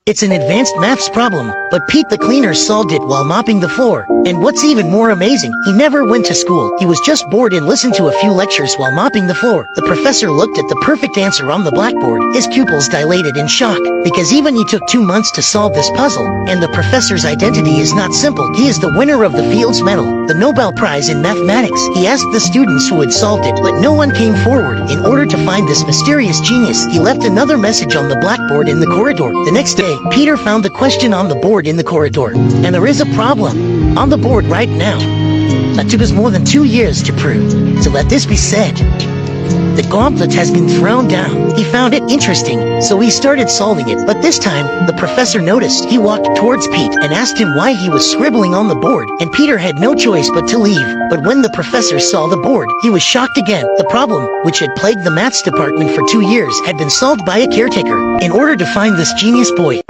It's an advanced maths problem, but Pete the cleaner solved it while mopping the floor. And what's even more amazing, he never went to school. He was just bored and listened to a few lectures while mopping the floor. The professor looked at the perfect answer on the blackboard. His pupils dilated in shock, because even he took 2 months to solve this puzzle. And the professor's identity is not simple. He is the winner of the Fields Medal, the Nobel Prize in Mathematics. He asked the students who had solved it, but no one came forward. In order to find this mysterious genius, he left another message on the blackboard in the corridor. The next day, Peter found the question on the board in the corridor. And there is a problem on the board right now that took us more than 2 years to prove. So let this be said. The gauntlet has been thrown down. He found it interesting, so he started solving it. But this time, the professor noticed. He walked towards Pete and asked him why he was scribbling on the board, and Peter had no choice but to leave. But when the professor saw the board, he was shocked again. The problem, which had plagued the maths department for 2 years, had been solved by a caretaker. In order to find this genius boy,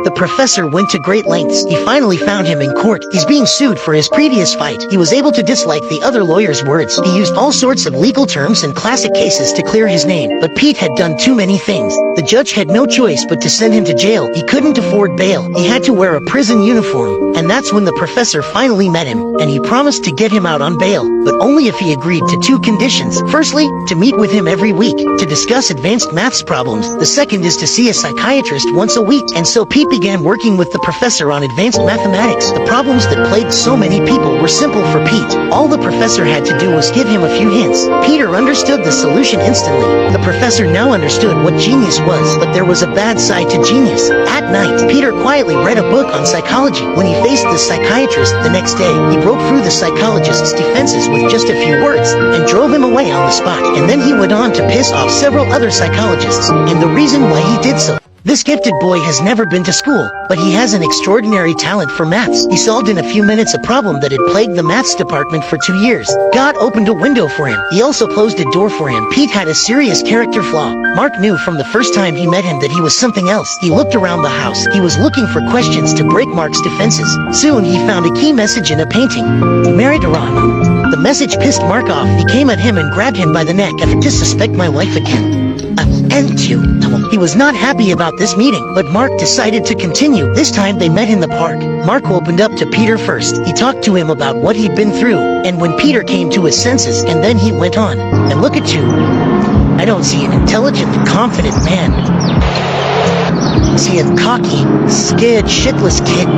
the professor went to great lengths. He finally found him in court. He's being sued for his previous fight. He was able to dislike the other lawyer's words. He used all sorts of legal terms and classic cases to clear his name. But Pete had done too many things. The judge had no choice but to send him to jail. He couldn't afford bail. He had to wear a prison uniform. And that's when the professor finally met him, and he promised to get him out on bail, but only if he agreed to 2 conditions. Firstly, to meet with him every week to discuss advanced maths problems. The second is to see a psychiatrist once a week. And so Pete began working with the professor on advanced mathematics. The problems that plagued so many people were simple for Pete. All the professor had to do was give him a few hints. Peter understood the solution instantly. The professor now understood what genius was, but there was a bad side to genius. At night, Peter quietly read a book on psychology. When he faced the psychiatrist the next day, he broke through the psychologist's defenses with just a few words and drove him away on the spot. And then he went on to piss off several other psychologists. And the reason why he did so: this gifted boy has never been to school, but he has an extraordinary talent for maths. He solved in a few minutes a problem that had plagued the maths department for 2 years. God opened a window for him. He also closed a door for him. Pete had a serious character flaw. Mark knew from the first time he met him that he was something else. He looked around the house. He was looking for questions to break Mark's defenses. Soon he found a key message in a painting. You married Iran. The message pissed Mark off. He came at him and grabbed him by the neck. If you disrespect my wife again, I will end you. He was not happy about this meeting, but Mark decided to continue. This time they met in the park. Mark opened up to Peter first. He talked to him about what he'd been through, and when Peter came to his senses, and then he went on. And look at you. I don't see an intelligent, confident man. I see a cocky, scared, shitless kid.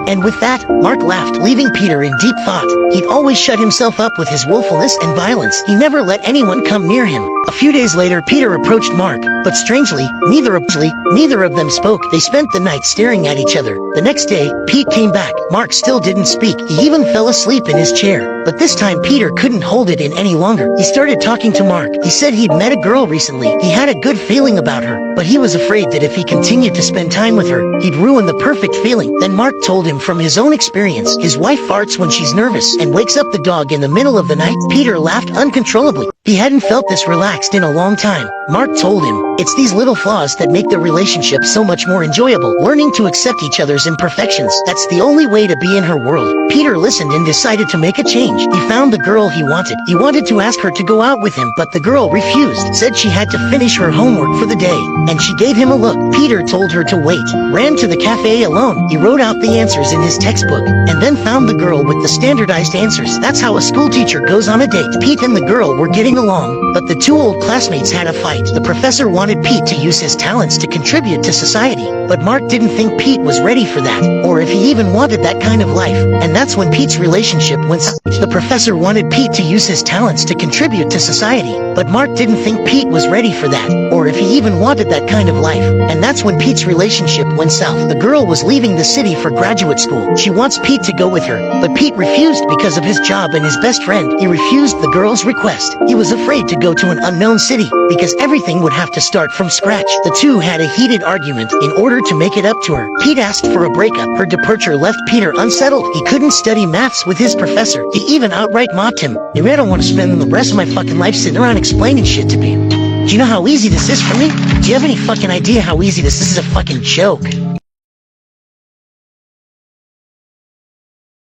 And with that, Mark laughed, leaving Peter in deep thought. He'd always shut himself up with his willfulness and violence. He never let anyone come near him. A few days later, Peter approached Mark, but strangely, neither of them spoke. They spent the night staring at each other. The next day, Pete came back. Mark still didn't speak. He even fell asleep in his chair. But this time, Peter couldn't hold it in any longer. He started talking to Mark. He said he'd met a girl recently. He had a good feeling about her, but he was afraid that if he continued to spend time with her, he'd ruin the perfect feeling. Then Mark told him from his own experience. His wife farts when she's nervous and wakes up the dog in the middle of the night. Peter laughed uncontrollably. He hadn't felt this relaxed in a long time. Mark told him, it's these little flaws that make the relationship so much more enjoyable. Learning to accept each other's imperfections, that's the only way to be in her world. Peter listened and decided to make a change. He found the girl he wanted. He wanted to ask her to go out with him, but the girl refused, said she had to finish her homework for the day, and she gave him a look. Peter told her to wait, ran to the cafe alone. He wrote out the answers in his textbook, and then found the girl with the standardized answers. That's how a school teacher goes on a date. Pete and the girl were getting along, but the 2 old classmates had a fight. The professor wanted Pete to use his talents to contribute to society, but Mark didn't think Pete was ready for that, or if he even wanted that kind of life. And that's when Pete's relationship went south. The professor wanted Pete to use his talents to contribute to society, but Mark didn't think Pete was ready for that, or if he even wanted that kind of life. And that's when Pete's relationship went south. The girl was leaving the city for graduate school. She wants Pete to go with her, but Pete refused because of his job and his best friend. He refused the girl's request. He was afraid to go to an unknown city, because everything would have to start from scratch. The two had a heated argument. In order to make it up to her, Pete asked for a breakup. Her departure left Peter unsettled. He couldn't study maths with his professor. He even outright mocked him. Maybe I don't want to spend the rest of my fucking life sitting around explaining shit to people. Do you know how easy this is for me? Do you have any fucking idea how easy this is? This is a fucking joke.